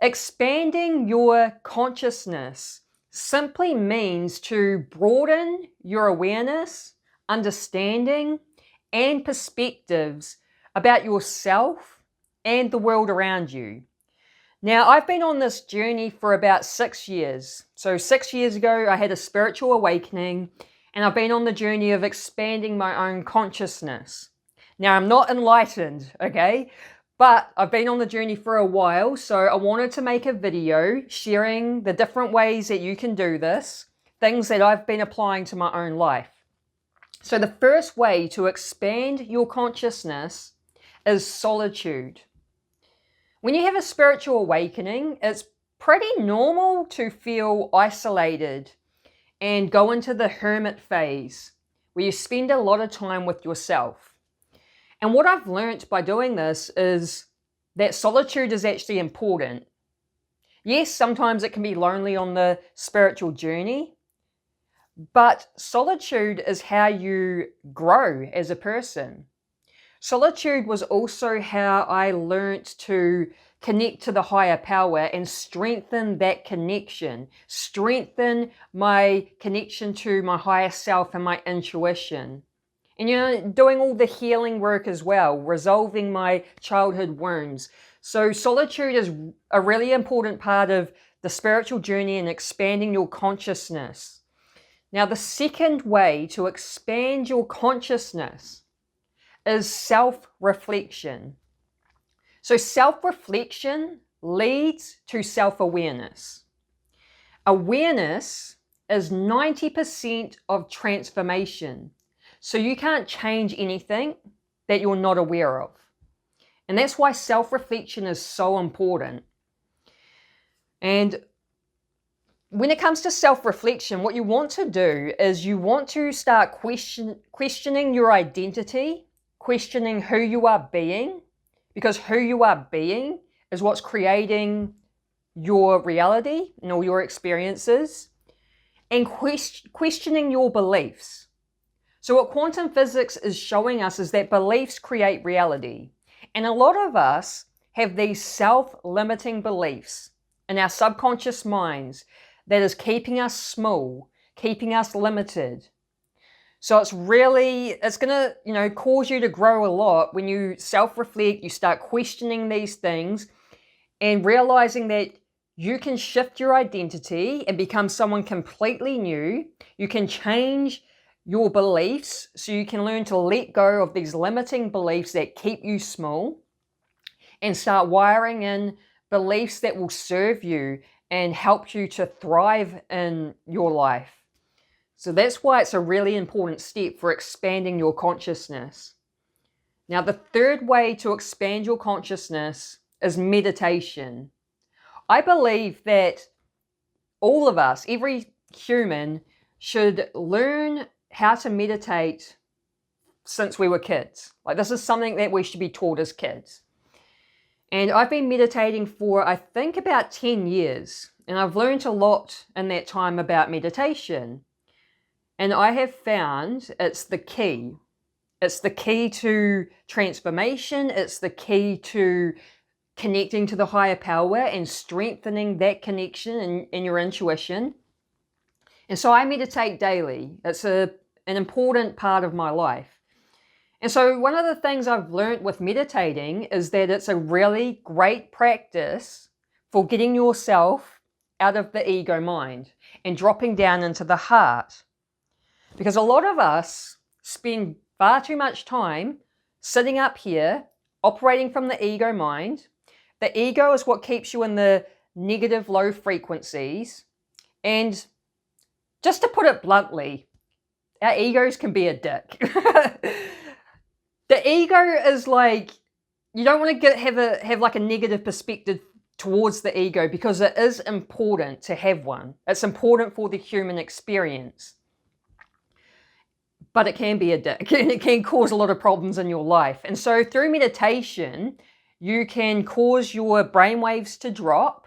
Expanding your consciousness simply means to broaden your awareness, understanding, and perspectives about yourself and the world around you. Now, I've been on this journey for about 6 years. So 6 years ago, I had a spiritual awakening, and I've been on the journey of expanding my own consciousness. Now, I'm not enlightened, okay? But I've been on the journey for a while, so I wanted to make a video sharing the different ways that you can do this, things that I've been applying to my own life. So the first way to expand your consciousness is solitude. When you have a spiritual awakening, it's pretty normal to feel isolated and go into the hermit phase, where you spend a lot of time with yourself. And what I've learnt by doing this is that solitude is actually important. Yes, sometimes it can be lonely on the spiritual journey, but solitude is how you grow as a person. Solitude was also how I learnt to connect to the higher power and strengthen that connection, strengthen my connection to my higher self and my intuition. And doing all the healing work as well, resolving my childhood wounds. So solitude is a really important part of the spiritual journey and expanding your consciousness. Now, the second way to expand your consciousness is self-reflection. So self-reflection leads to self-awareness. Awareness is 90% of transformation. So you can't change anything that you're not aware of. And that's why self-reflection is so important. And when it comes to self-reflection, what you want to do is you want to start questioning your identity, questioning who you are being, because who you are being is what's creating your reality and all your experiences, and questioning your beliefs. So what quantum physics is showing us is that beliefs create reality. And a lot of us have these self-limiting beliefs in our subconscious minds that is keeping us small, keeping us limited. So it's going to, cause you to grow a lot when you self-reflect, you start questioning these things and realizing that you can shift your identity and become someone completely new. You can change your beliefs so you can learn to let go of these limiting beliefs that keep you small and start wiring in beliefs that will serve you and help you to thrive in your life. So that's why it's a really important step for expanding your consciousness. Now, the third way to expand your consciousness is meditation. I believe that all of us, every human, should learn how to meditate since we were kids. Like, this is something that we should be taught as kids. And I've been meditating for, I think, about 10 years. And I've learned a lot in that time about meditation. And I have found it's the key. It's the key to transformation. It's the key to connecting to the higher power and strengthening that connection in your intuition. And so I meditate daily. It's an important part of my life. And so one of the things I've learned with meditating is that it's a really great practice for getting yourself out of the ego mind and dropping down into the heart. Because a lot of us spend far too much time sitting up here, operating from the ego mind. The ego is what keeps you in the negative low frequencies. And just to put it bluntly, our egos can be a dick. The ego is like, you don't want to have like a negative perspective towards the ego, because it is important to have one. It's important for the human experience. But it can be a dick, and it can cause a lot of problems in your life. And so through meditation, you can cause your brainwaves to drop.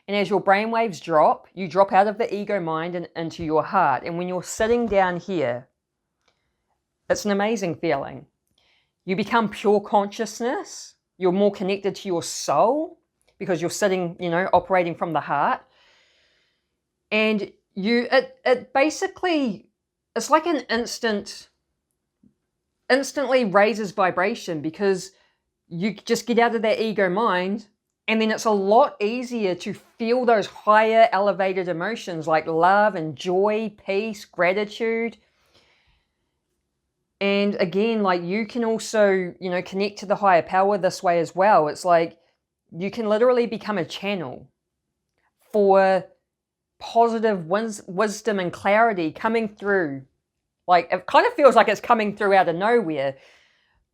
And as your brainwaves drop, you drop out of the ego mind and into your heart. And when you're sitting down here, it's an amazing feeling. You become pure consciousness. You're more connected to your soul, because you're sitting, operating from the heart. And it basically, it's like an instantly raises vibration, because you just get out of that ego mind, and then it's a lot easier to feel those higher elevated emotions like love and joy, peace, gratitude. And again, like, you can also, connect to the higher power this way as well. It's like you can literally become a channel for positive wisdom and clarity coming through. Like, it kind of feels like it's coming through out of nowhere.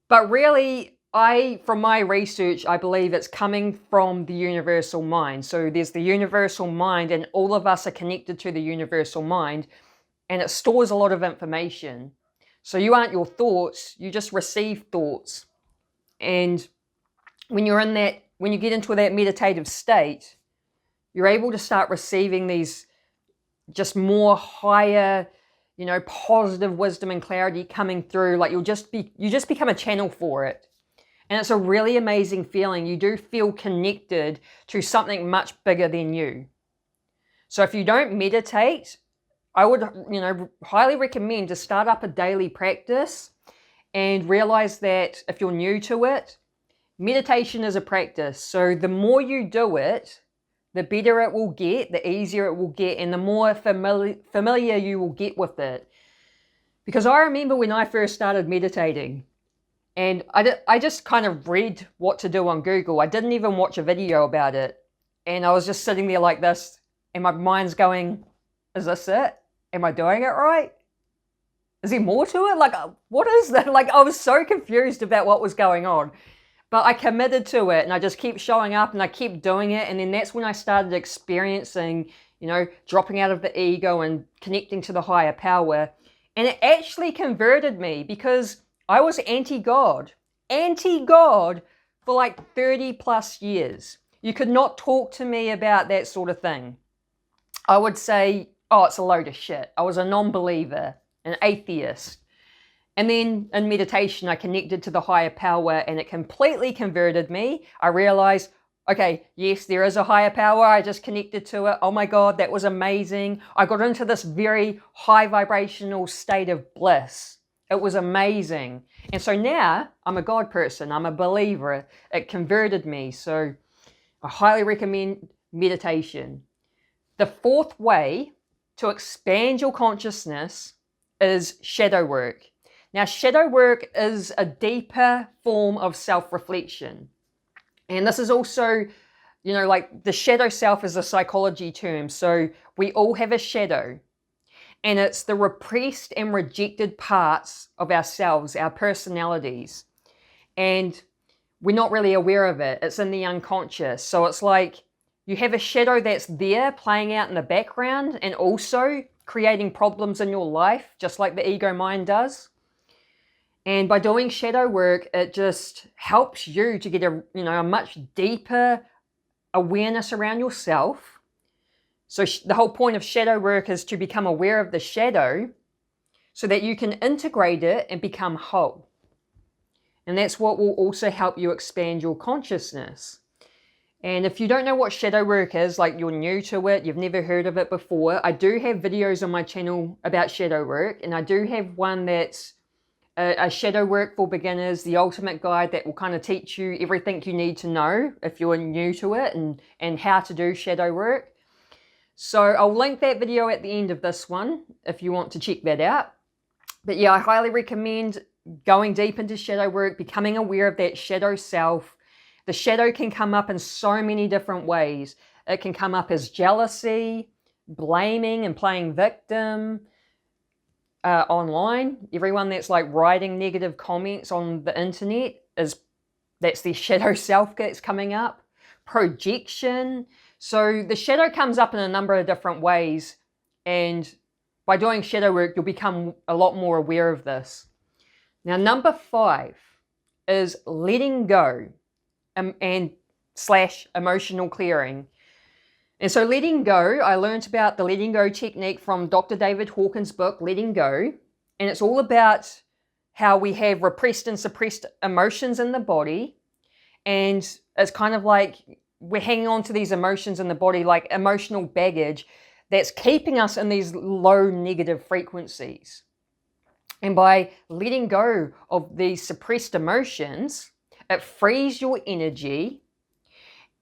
But really, from my research, I believe it's coming from the universal mind. So there's the universal mind, and all of us are connected to the universal mind, and it stores a lot of information. So you aren't your thoughts, you just receive thoughts. And when you get into that meditative state, you're able to start receiving these just more higher, positive wisdom and clarity coming through. Like, you just become a channel for it. And it's a really amazing feeling. You do feel connected to something much bigger than you. So if you don't meditate, I would, highly recommend to start up a daily practice, and realize that if you're new to it, meditation is a practice. So the more you do it, the better it will get, the easier it will get, and the more familiar you will get with it. Because I remember when I first started meditating, and I just kind of read what to do on Google. I didn't even watch a video about it. And I was just sitting there like this, and my mind's going, is this it? Am I doing it right? Is there more to it? Like, what is that? Like, I was so confused about what was going on. But I committed to it, and I just kept showing up, and I kept doing it. And then that's when I started experiencing, dropping out of the ego and connecting to the higher power. And it actually converted me, because I was anti-God for like 30 plus years. You could not talk to me about that sort of thing. I would say, oh, it's a load of shit. I was a non-believer, an atheist. And then in meditation, I connected to the higher power, and it completely converted me. I realized, okay, yes, there is a higher power. I just connected to it. Oh my God, that was amazing. I got into this very high vibrational state of bliss. It was amazing. And so now I'm a God person. I'm a believer. It converted me. So I highly recommend meditation. The fourth way to expand your consciousness is shadow work. Now, shadow work is a deeper form of self-reflection. And this is also, like, the shadow self is a psychology term. So we all have a shadow. And it's the repressed and rejected parts of ourselves, our personalities. And we're not really aware of it. It's in the unconscious. So it's like you have a shadow that's there playing out in the background, and also creating problems in your life, just like the ego mind does. And by doing shadow work, it just helps you to get a much deeper awareness around yourself. So the whole point of shadow work is to become aware of the shadow, so that you can integrate it and become whole. And that's what will also help you expand your consciousness. And if you don't know what shadow work is, like you're new to it, you've never heard of it before, I do have videos on my channel about shadow work. And I do have one that's a shadow work for beginners, the ultimate guide that will kind of teach you everything you need to know if you're new to it, and how to do shadow work. So I'll link that video at the end of this one if you want to check that out. But yeah, I highly recommend going deep into shadow work, becoming aware of that shadow self. The shadow can come up in so many different ways. It can come up as jealousy, blaming and playing victim, online. Everyone that's like writing negative comments on the internet, that's the shadow self that's coming up. Projection. So the shadow comes up in a number of different ways, and by doing shadow work, you'll become a lot more aware of this. Now, number 5 is letting go and / emotional clearing. And so letting go, I learned about the letting go technique from Dr. David Hawkins' book, Letting Go. And it's all about how we have repressed and suppressed emotions in the body. And it's kind of like we're hanging on to these emotions in the body, like emotional baggage, that's keeping us in these low negative frequencies. And by letting go of these suppressed emotions, it frees your energy,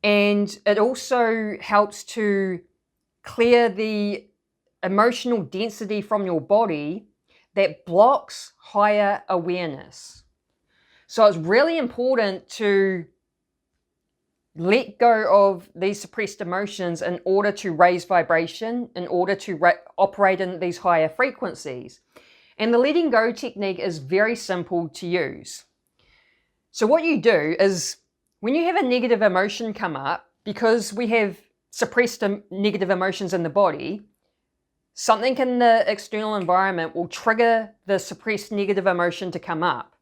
and it also helps to clear the emotional density from your body that blocks higher awareness. So it's really important to let go of these suppressed emotions in order to raise vibration, in order to operate in these higher frequencies. And the letting go technique is very simple to use. So what you do is, when you have a negative emotion come up, because we have suppressed negative emotions in the body, something in the external environment will trigger the suppressed negative emotion to come up.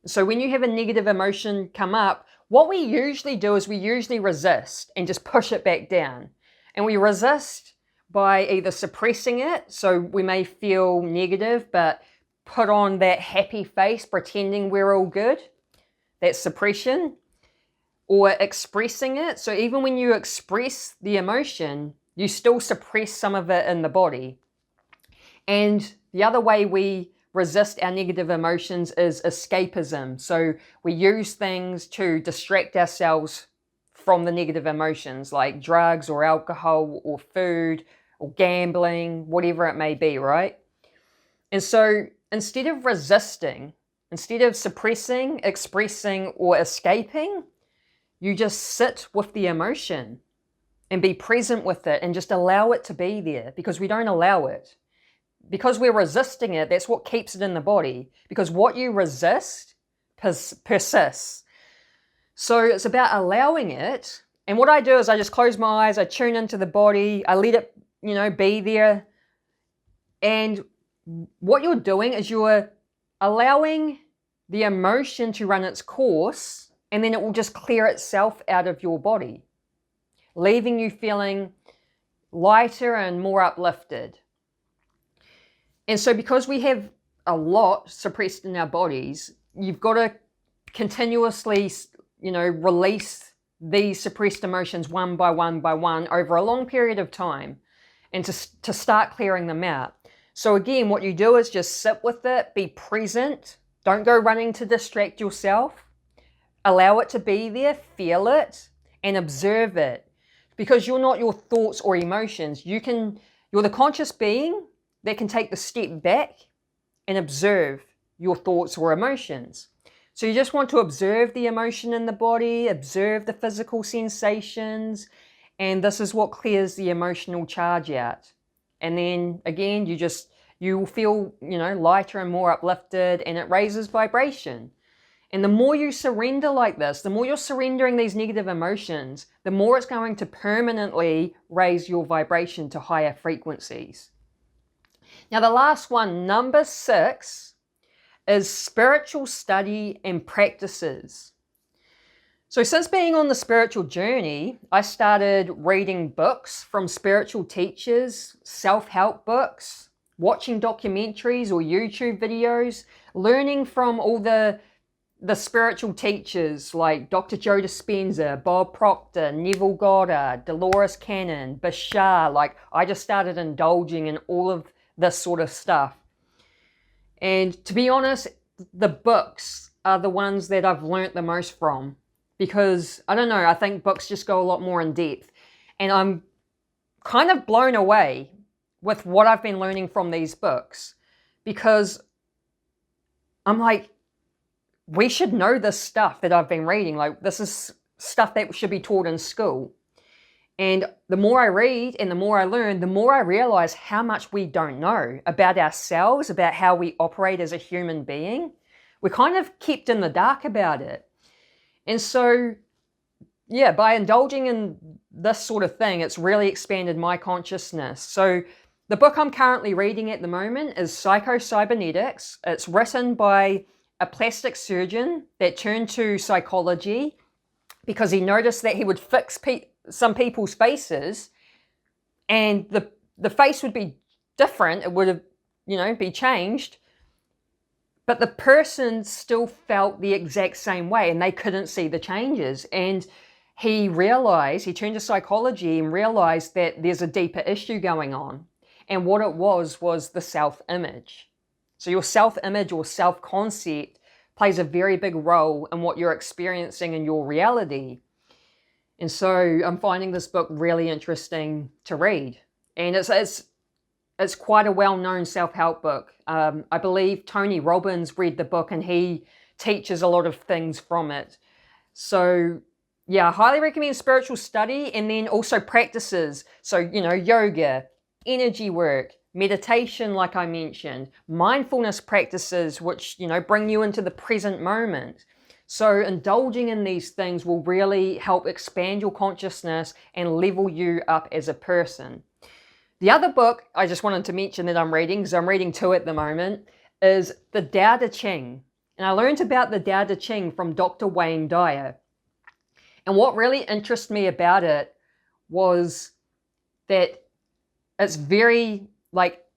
So when you have a negative emotion come up, what we usually do is we usually resist and just push it back down. And we resist by either suppressing it, so we may feel negative but put on that happy face pretending we're all good. That's suppression. Or expressing it. So even when you express the emotion, you still suppress some of it in the body. And the other way we resist our negative emotions is escapism. So we use things to distract ourselves from the negative emotions, like drugs or alcohol or food or gambling, whatever it may be, right? And so instead of resisting, instead of suppressing, expressing, or escaping, you just sit with the emotion and be present with it and just allow it to be there, because we don't allow it. Because we're resisting it, that's what keeps it in the body. Because what you resist persists. So it's about allowing it. And what I do is I just close my eyes, I tune into the body, I let it, be there. And what you're doing is you're allowing the emotion to run its course, and then it will just clear itself out of your body, leaving you feeling lighter and more uplifted. And so because we have a lot suppressed in our bodies, you've got to continuously, release these suppressed emotions one by one over a long period of time, and to start clearing them out. So again, what you do is just sit with it, be present, don't go running to distract yourself. Allow it to be there, feel it, and observe it. Because you're not your thoughts or emotions. You're the conscious being that can take the step back and observe your thoughts or emotions. So you just want to observe the emotion in the body, observe the physical sensations, and this is what clears the emotional charge out. And then again, you will feel, lighter and more uplifted, and it raises vibration. And the more you surrender like this, the more you're surrendering these negative emotions, the more it's going to permanently raise your vibration to higher frequencies. Now, the last one, number 6, is spiritual study and practices. So since being on the spiritual journey, I started reading books from spiritual teachers, self-help books, watching documentaries or YouTube videos, learning from all the spiritual teachers like Dr. Joe Dispenza, Bob Proctor, Neville Goddard, Dolores Cannon, Bashar. Like, I just started indulging in all of this sort of stuff. And to be honest, the books are the ones that I've learnt the most from, because, I don't know, I think books just go a lot more in depth. And I'm kind of blown away with what I've been learning from these books, because I'm like, we should know this stuff that I've been reading. Like, this is stuff that should be taught in school. And the more I read and the more I learn, the more I realize how much we don't know about ourselves, about how we operate as a human being. We're kind of kept in the dark about it. And so, yeah, by indulging in this sort of thing, it's really expanded my consciousness. So the book I'm currently reading at the moment is Psycho-Cybernetics. It's written by a plastic surgeon that turned to psychology because he noticed that he would fix some people's faces, and the face would be different. It would have, be changed, but the person still felt the exact same way, and they couldn't see the changes. And he turned to psychology and realized that there's a deeper issue going on. And what it was the self-image. So your self-image or self-concept plays a very big role in what you're experiencing in your reality. And so I'm finding this book really interesting to read. And it's quite a well-known self-help book. I believe Tony Robbins read the book and he teaches a lot of things from it. So yeah, I highly recommend spiritual study, and then also practices. So, yoga, energy work, meditation, like I mentioned, mindfulness practices, which, bring you into the present moment. So indulging in these things will really help expand your consciousness and level you up as a person. The other book I just wanted to mention that I'm reading, because I'm reading two at the moment, is the Tao Te Ching. And I learned about the Tao Te Ching from Dr. Wayne Dyer. And what really interests me about it was that it's very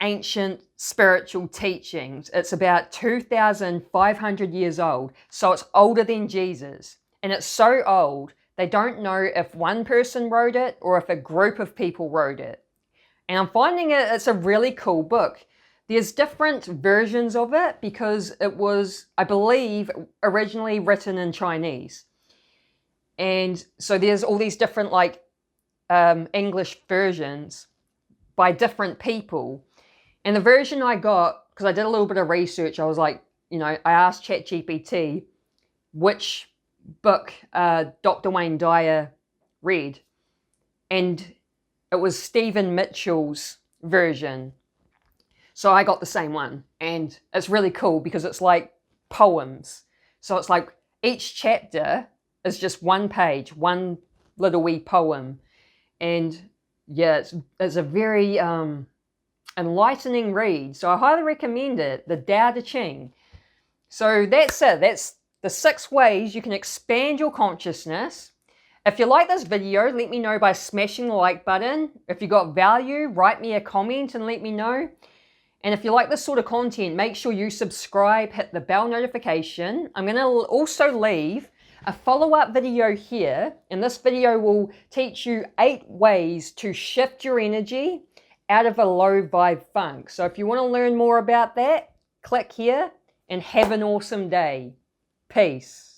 ancient spiritual teachings. It's about 2,500 years old. So it's older than Jesus. And it's so old, they don't know if one person wrote it or if a group of people wrote it. And I'm finding it's a really cool book. There's different versions of it because it was, I believe, originally written in Chinese. And so there's all these different English versions by different people. And the version I got, because I did a little bit of research, I was I asked ChatGPT which book Dr. Wayne Dyer read. And it was Stephen Mitchell's version. So I got the same one. And it's really cool because it's like poems. So it's like each chapter is just one page, one little wee poem. And yeah, it's a very enlightening read. So I highly recommend it, the Tao Te Ching. So that's it. That's the 6 ways you can expand your consciousness. If you like this video, let me know by smashing the like button. If you got value, write me a comment and let me know. And if you like this sort of content, make sure you subscribe, hit the bell notification. I'm going to also leave a follow-up video here, and this video will teach you 8 ways to shift your energy out of a low vibe funk. So if you want to learn more about that, click here and have an awesome day. Peace.